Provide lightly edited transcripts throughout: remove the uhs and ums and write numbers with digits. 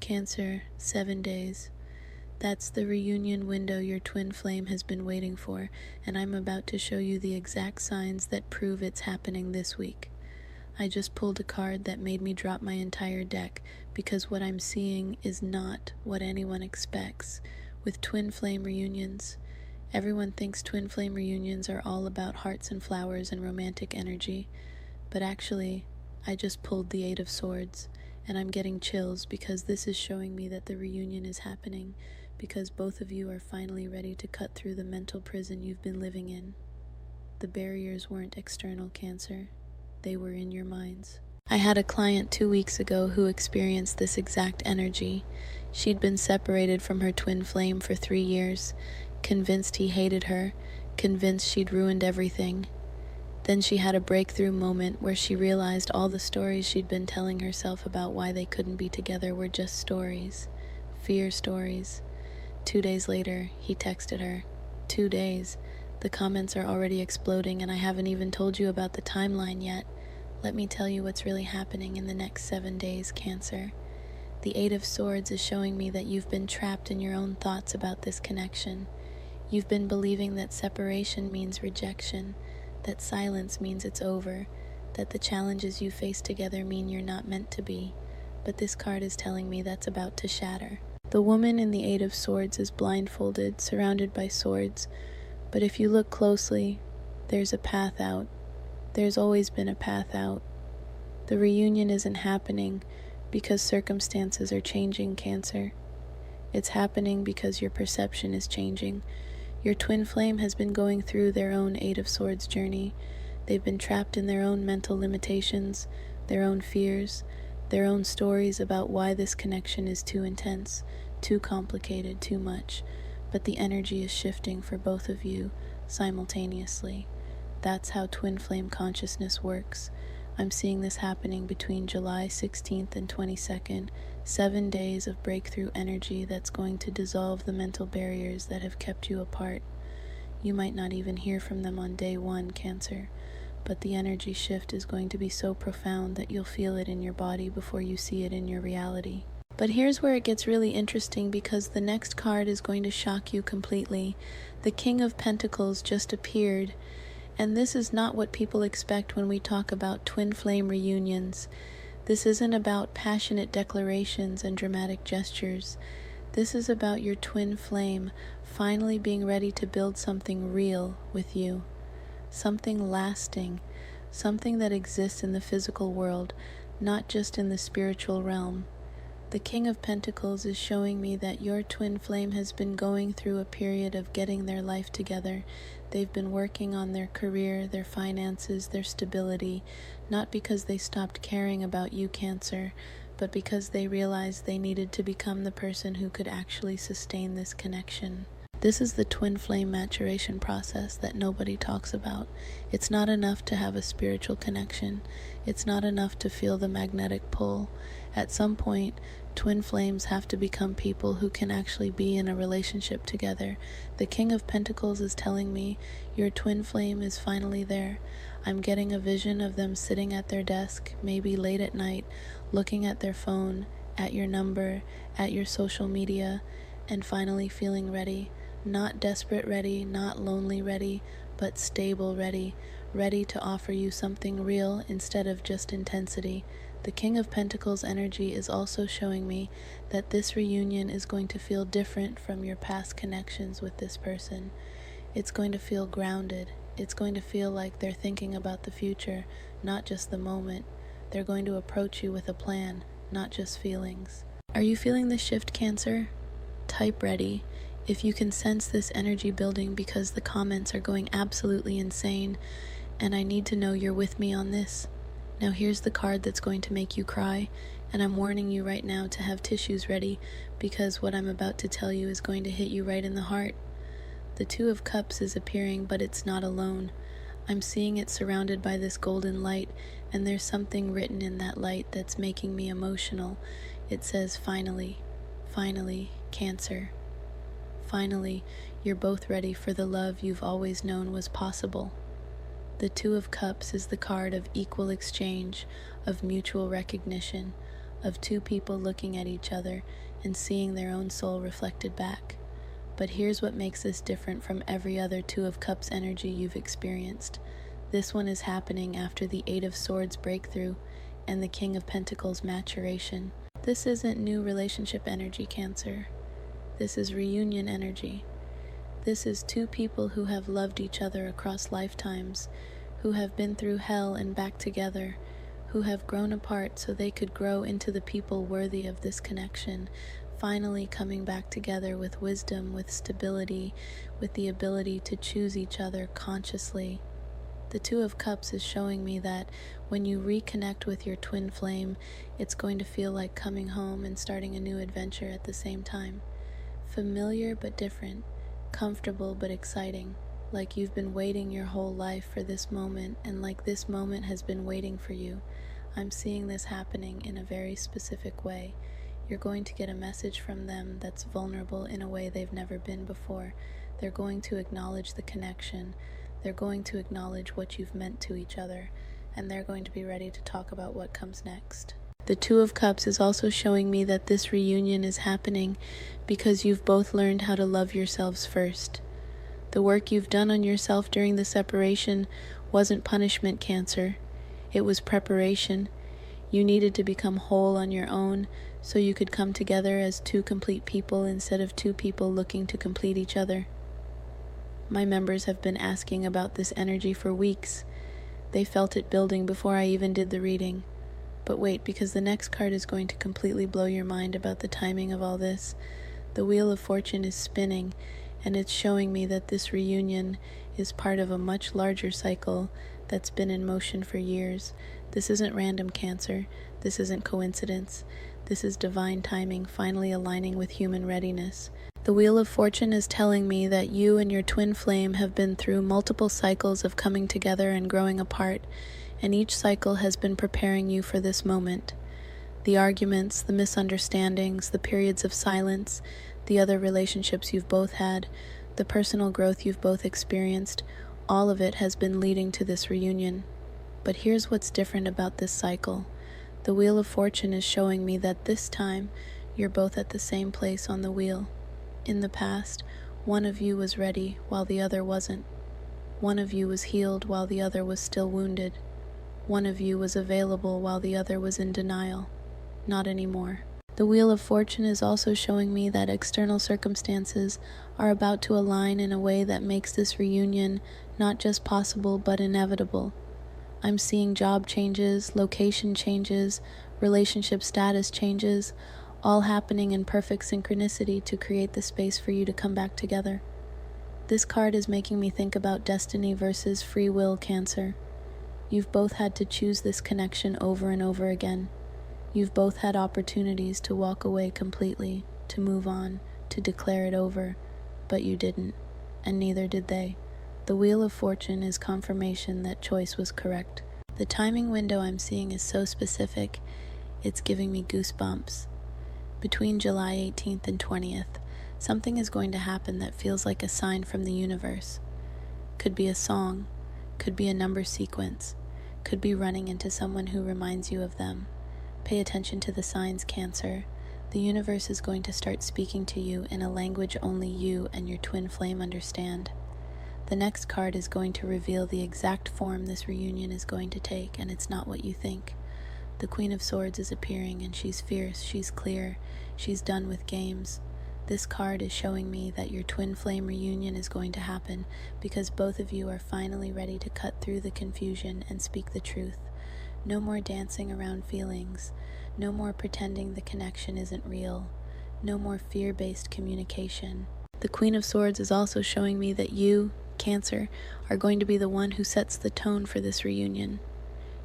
Cancer, 7 days. That's the reunion window your twin flame has been waiting for, and I'm about to show you the exact signs that prove it's happening this week. I just pulled a card that made me drop my entire deck because what I'm seeing is not what anyone expects with twin flame reunions. Everyone thinks twin flame reunions are all about hearts and flowers and romantic energy, but actually, I just pulled the Eight of Swords, and I'm getting chills because this is showing me that the reunion is happening because both of you are finally ready to cut through the mental prison you've been living in. The barriers weren't external, Cancer. They were in your minds. I had a client 2 weeks ago who experienced this exact energy. She'd been separated from her twin flame for 3 years, convinced he hated her, convinced she'd ruined everything. Then she had a breakthrough moment where she realized all the stories she'd been telling herself about why they couldn't be together were just stories, fear stories. 2 days later, he texted her. 2 days. The comments are already exploding, and I haven't even told you about the timeline yet. Let me tell you what's really happening in the next 7 days, Cancer. The Eight of Swords is showing me that you've been trapped in your own thoughts about this connection. You've been believing that separation means rejection, that silence means it's over, that the challenges you face together mean you're not meant to be. But this card is telling me that's about to shatter. The woman in the Eight of Swords is blindfolded, surrounded by swords. But if you look closely, there's a path out. There's always been a path out. The reunion isn't happening because circumstances are changing, Cancer. It's happening because your perception is changing. Your twin flame has been going through their own Eight of Swords journey. They've been trapped in their own mental limitations, their own fears, their own stories about why this connection is too intense, too complicated, too much. But the energy is shifting for both of you simultaneously. That's how twin flame consciousness works. I'm seeing this happening between July 16th and 22nd, 7 days of breakthrough energy that's going to dissolve the mental barriers that have kept you apart. You might not even hear from them on day 1, Cancer, but the energy shift is going to be so profound that you'll feel it in your body before you see it in your reality. But here's where it gets really interesting because the next card is going to shock you completely. The King of Pentacles just appeared, and this is not what people expect when we talk about twin flame reunions. This isn't about passionate declarations and dramatic gestures. This is about your twin flame finally being ready to build something real with you, something lasting, something that exists in the physical world, not just in the spiritual realm. The King of Pentacles is showing me that your twin flame has been going through a period of getting their life together. They've been working on their career, their finances, their stability, not because they stopped caring about you, Cancer, but because they realized they needed to become the person who could actually sustain this connection. This is the twin flame maturation process that nobody talks about. It's not enough to have a spiritual connection. It's not enough to feel the magnetic pull. At some point, twin flames have to become people who can actually be in a relationship together. The King of Pentacles is telling me your twin flame is finally there. I'm getting a vision of them sitting at their desk, maybe late at night, looking at their phone, at your number, at your social media, and finally feeling ready. Not desperate ready, not lonely ready, but stable ready, ready to offer you something real instead of just intensity. The King of Pentacles energy is also showing me that this reunion is going to feel different from your past connections with this person. It's going to feel grounded. It's going to feel like they're thinking about the future, not just the moment. They're going to approach you with a plan, not just feelings. Are you feeling the shift, Cancer? Type ready if you can sense this energy building because the comments are going absolutely insane, and I need to know you're with me on this. Now here's the card that's going to make you cry, and I'm warning you right now to have tissues ready because what I'm about to tell you is going to hit you right in the heart. The Two of Cups is appearing, but it's not alone. I'm seeing it surrounded by this golden light, and there's something written in that light that's making me emotional. It says, finally, Cancer. Finally, you're both ready for the love you've always known was possible. The Two of Cups is the card of equal exchange, of mutual recognition, of two people looking at each other and seeing their own soul reflected back. But here's what makes this different from every other Two of Cups energy you've experienced. This one is happening after the Eight of Swords breakthrough and the King of Pentacles maturation. This isn't new relationship energy, Cancer. This is reunion energy. This is two people who have loved each other across lifetimes, who have been through hell and back together, who have grown apart so they could grow into the people worthy of this connection, finally coming back together with wisdom, with stability, with the ability to choose each other consciously. The Two of Cups is showing me that when you reconnect with your twin flame, it's going to feel like coming home and starting a new adventure at the same time. Familiar but different, comfortable but exciting, like you've been waiting your whole life for this moment, and like this moment has been waiting for you. I'm seeing this happening in a very specific way. You're going to get a message from them that's vulnerable in a way they've never been before. They're going to acknowledge the connection. They're going to acknowledge what you've meant to each other, and they're going to be ready to talk about what comes next. The Two of Cups is also showing me that this reunion is happening because you've both learned how to love yourselves first. The work you've done on yourself during the separation wasn't punishment, Cancer. It was preparation. You needed to become whole on your own so you could come together as two complete people instead of two people looking to complete each other. My members have been asking about this energy for weeks. They felt it building before I even did the reading. But wait, because the next card is going to completely blow your mind about the timing of all this. The Wheel of Fortune is spinning, and it's showing me that this reunion is part of a much larger cycle that's been in motion for years. This isn't random, Cancer. This isn't coincidence. This is divine timing finally aligning with human readiness. The Wheel of Fortune is telling me that you and your twin flame have been through multiple cycles of coming together and growing apart, and each cycle has been preparing you for this moment. The arguments, the misunderstandings, the periods of silence, the other relationships you've both had, the personal growth you've both experienced, all of it has been leading to this reunion. But here's what's different about this cycle. The Wheel of Fortune is showing me that this time you're both at the same place on the wheel. In the past, one of you was ready while the other wasn't. One of you was healed while the other was still wounded. One of you was available while the other was in denial. Not anymore. The Wheel of Fortune is also showing me that external circumstances are about to align in a way that makes this reunion not just possible but inevitable. I'm seeing job changes, location changes, relationship status changes, all happening in perfect synchronicity to create the space for you to come back together. This card is making me think about destiny versus free will, Cancer. You've both had to choose this connection over and over again. You've both had opportunities to walk away completely, to move on, to declare it over, but you didn't, and neither did they. The Wheel of Fortune is confirmation that choice was correct. The timing window I'm seeing is so specific, it's giving me goosebumps. Between July 18th and 20th, something is going to happen that feels like a sign from the universe. Could be a song, could be a number sequence, could be running into someone who reminds you of them. Pay attention to the signs, Cancer. The universe is going to start speaking to you in a language only you and your twin flame understand. The next card is going to reveal the exact form this reunion is going to take, and it's not what you think. The Queen of Swords is appearing, and she's fierce, she's clear, she's done with games. This card is showing me that your twin flame reunion is going to happen because both of you are finally ready to cut through the confusion and speak the truth. No more dancing around feelings. No more pretending the connection isn't real. No more fear-based communication. The Queen of Swords is also showing me that you, Cancer, are going to be the one who sets the tone for this reunion.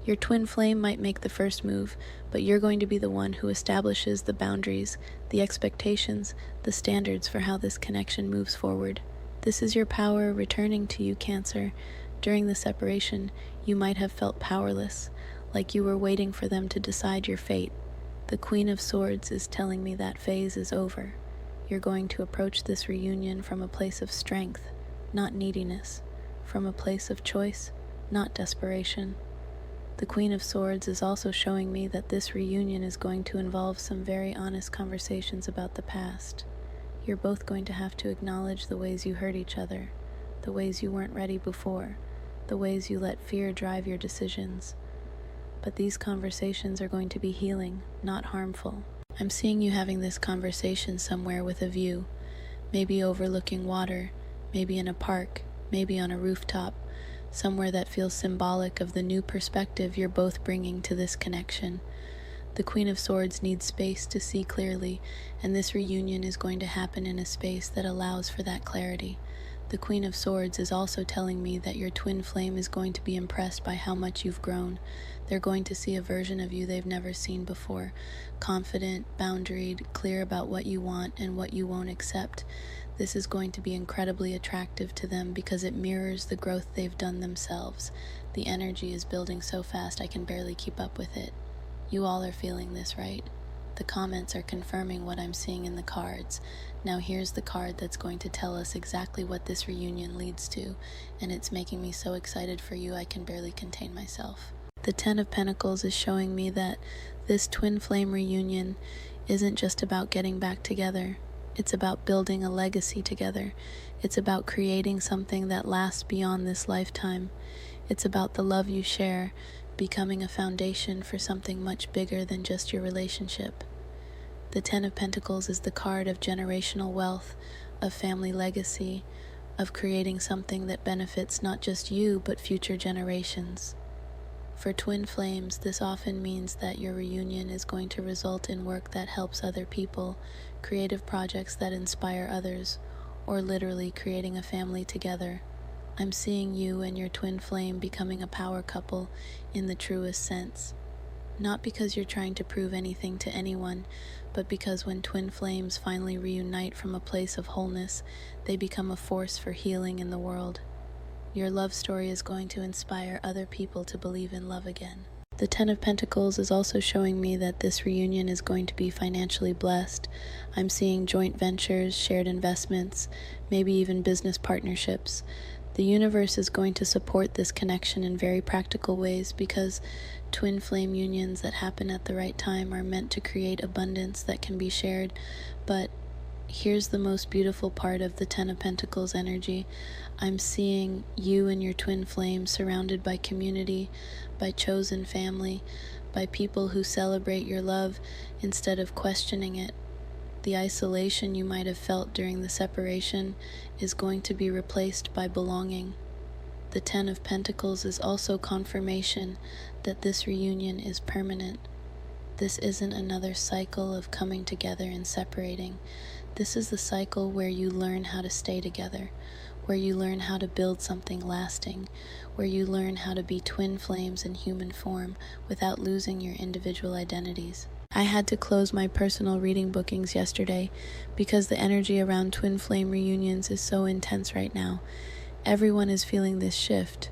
Your twin flame might make the first move, but you're going to be the one who establishes the boundaries, the expectations, the standards for how this connection moves forward. This is your power returning to you, Cancer. During the separation, you might have felt powerless, like you were waiting for them to decide your fate. The Queen of Swords is telling me that phase is over. You're going to approach this reunion from a place of strength, not neediness, from a place of choice, not desperation. The Queen of Swords is also showing me that this reunion is going to involve some very honest conversations about the past. You're both going to have to acknowledge the ways you hurt each other, the ways you weren't ready before, the ways you let fear drive your decisions. But these conversations are going to be healing, not harmful. I'm seeing you having this conversation somewhere with a view, maybe overlooking water, maybe in a park, maybe on a rooftop, somewhere that feels symbolic of the new perspective you're both bringing to this connection. The Queen of Swords needs space to see clearly, and this reunion is going to happen in a space that allows for that clarity. The Queen of Swords is also telling me that your twin flame is going to be impressed by how much you've grown. They're going to see a version of you they've never seen before, confident, boundaried, clear about what you want and what you won't accept. This is going to be incredibly attractive to them because it mirrors the growth they've done themselves. The energy is building so fast I can barely keep up with it. You all are feeling this, right? The comments are confirming what I'm seeing in the cards. Now here's the card that's going to tell us exactly what this reunion leads to, and it's making me so excited for you I can barely contain myself. The Ten of Pentacles is showing me that this twin flame reunion isn't just about getting back together. It's about building a legacy together. It's about creating something that lasts beyond this lifetime. It's about the love you share becoming a foundation for something much bigger than just your relationship. The Ten of Pentacles is the card of generational wealth, of family legacy, of creating something that benefits not just you, but future generations. For twin flames, this often means that your reunion is going to result in work that helps other people, creative projects that inspire others, or literally creating a family together. I'm seeing you and your twin flame becoming a power couple in the truest sense. Not because you're trying to prove anything to anyone, but because when twin flames finally reunite from a place of wholeness, they become a force for healing in the world. Your love story is going to inspire other people to believe in love again. The Ten of Pentacles is also showing me that this reunion is going to be financially blessed. I'm seeing joint ventures, shared investments, maybe even business partnerships. The universe is going to support this connection in very practical ways because twin flame unions that happen at the right time are meant to create abundance that can be shared. But here's the most beautiful part of the Ten of Pentacles energy. I'm seeing you and your twin flame surrounded by community, by chosen family, by people who celebrate your love instead of questioning it. The isolation you might have felt during the separation is going to be replaced by belonging. The Ten of Pentacles is also confirmation that this reunion is permanent. This isn't another cycle of coming together and separating. This is the cycle where you learn how to stay together, where you learn how to build something lasting, where you learn how to be twin flames in human form without losing your individual identities. I had to close my personal reading bookings yesterday because the energy around twin flame reunions is so intense right now. Everyone is feeling this shift,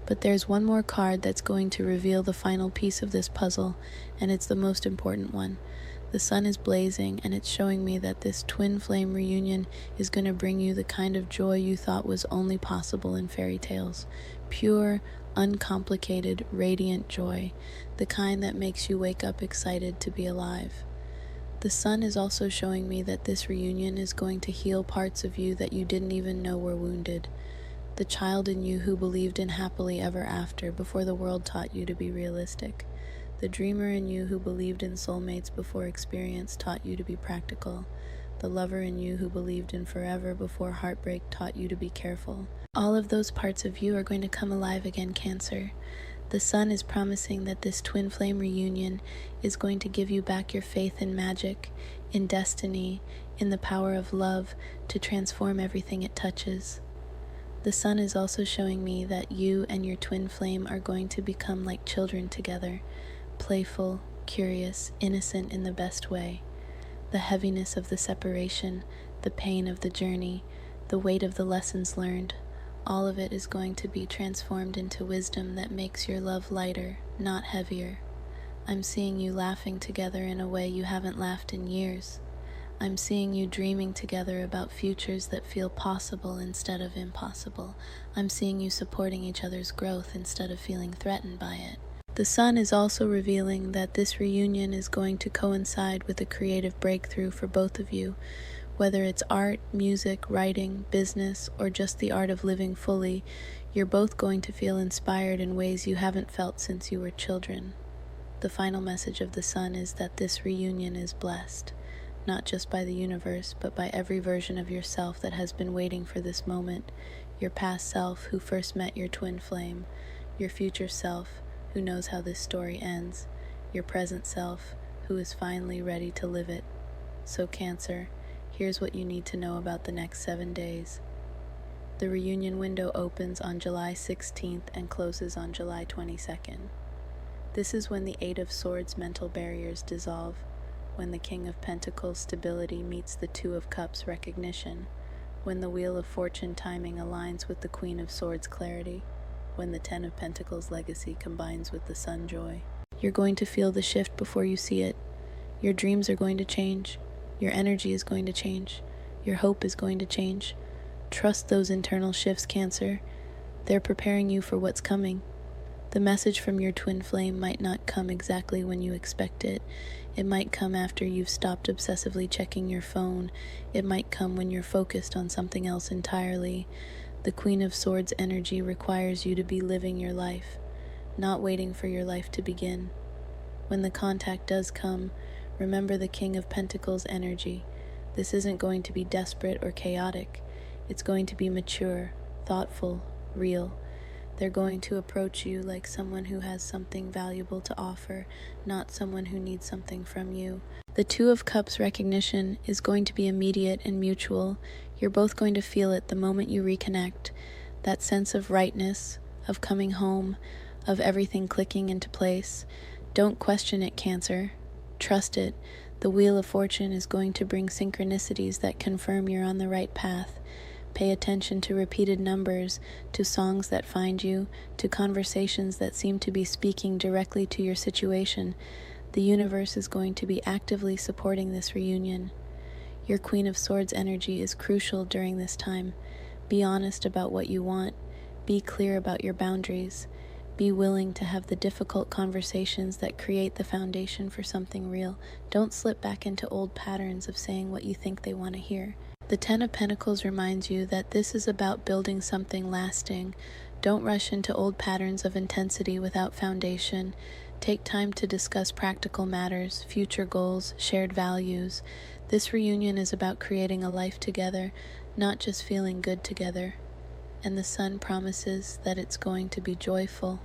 but there's one more card that's going to reveal the final piece of this puzzle, and it's the most important one. The sun is blazing, and it's showing me that this twin flame reunion is going to bring you the kind of joy you thought was only possible in fairy tales. Pure, uncomplicated, radiant joy, the kind that makes you wake up excited to be alive. The sun is also showing me that this reunion is going to heal parts of you that you didn't even know were wounded. The child in you who believed in happily ever after before the world taught you to be realistic. The dreamer in you who believed in soulmates before experience taught you to be practical. The lover in you who believed in forever before heartbreak taught you to be careful. All of those parts of you are going to come alive again, Cancer. The sun is promising that this twin flame reunion is going to give you back your faith in magic, in destiny, in the power of love to transform everything it touches. The sun is also showing me that you and your twin flame are going to become like children together, playful, curious, innocent in the best way. The heaviness of the separation, the pain of the journey, the weight of the lessons learned, all of it is going to be transformed into wisdom that makes your love lighter, not heavier. I'm seeing you laughing together in a way you haven't laughed in years. I'm seeing you dreaming together about futures that feel possible instead of impossible. I'm seeing you supporting each other's growth instead of feeling threatened by it. The sun is also revealing that this reunion is going to coincide with a creative breakthrough for both of you. Whether it's art, music, writing, business, or just the art of living fully, you're both going to feel inspired in ways you haven't felt since you were children. The final message of the sun is that this reunion is blessed, not just by the universe, but by every version of yourself that has been waiting for this moment. Your past self who first met your twin flame, your future self who knows how this story ends, your present self who is finally ready to live it. So Cancer, here's what you need to know about the next 7 days. The reunion window opens on July 16th and closes on July 22nd. This is when the Eight of Swords mental barriers dissolve, when the King of Pentacles stability meets the Two of Cups recognition, when the Wheel of Fortune timing aligns with the Queen of Swords clarity, when the Ten of Pentacles legacy combines with the Sun joy. You're going to feel the shift before you see it. Your dreams are going to change. Your energy is going to change. Your hope is going to change. Trust those internal shifts, Cancer. They're preparing you for what's coming. The message from your twin flame might not come exactly when you expect it. It might come after you've stopped obsessively checking your phone. It might come when you're focused on something else entirely. The Queen of Swords energy requires you to be living your life, not waiting for your life to begin. When the contact does come, remember the King of Pentacles energy. This isn't going to be desperate or chaotic. It's going to be mature, thoughtful, real. They're going to approach you like someone who has something valuable to offer, not someone who needs something from you. The Two of Cups recognition is going to be immediate and mutual. You're both going to feel it the moment you reconnect. That sense of rightness, of coming home, of everything clicking into place. Don't question it, Cancer. Trust it. The Wheel of Fortune is going to bring synchronicities that confirm you're on the right path. Pay attention to repeated numbers, to songs that find you, to conversations that seem to be speaking directly to your situation. The universe is going to be actively supporting this reunion. Your Queen of Swords energy is crucial during this time. Be honest about what you want. Be clear about your boundaries. Be willing to have the difficult conversations that create the foundation for something real. Don't slip back into old patterns of saying what you think they want to hear. The Ten of Pentacles reminds you that this is about building something lasting. Don't rush into old patterns of intensity without foundation. Take time to discuss practical matters, future goals, shared values. This reunion is about creating a life together, not just feeling good together. And the sun promises that it's going to be joyful.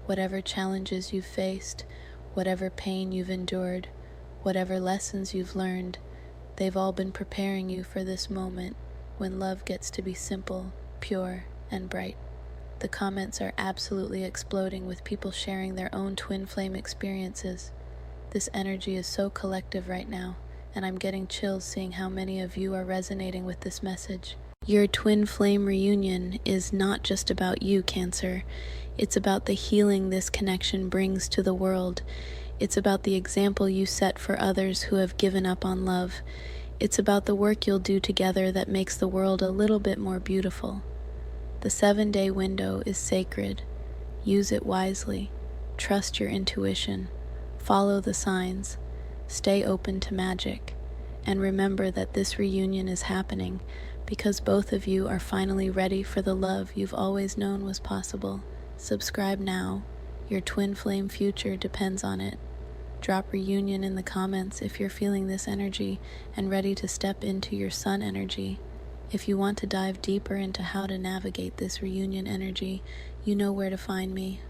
Whatever challenges you've faced, whatever pain you've endured, whatever lessons you've learned, they've all been preparing you for this moment when love gets to be simple, pure, and bright. The comments are absolutely exploding with people sharing their own twin flame experiences. This energy is so collective right now, and I'm getting chills seeing how many of you are resonating with this message. Your twin flame reunion is not just about you, Cancer. It's about the healing this connection brings to the world. It's about the example you set for others who have given up on love. It's about the work you'll do together that makes the world a little bit more beautiful. The 7-day window is sacred. Use it wisely. Trust your intuition. Follow the signs. Stay open to magic. And remember that this reunion is happening because both of you are finally ready for the love you've always known was possible. Subscribe now. Your twin flame future depends on it. Drop reunion in the comments if you're feeling this energy and ready to step into your sun energy. If you want to dive deeper into how to navigate this reunion energy, you know where to find me.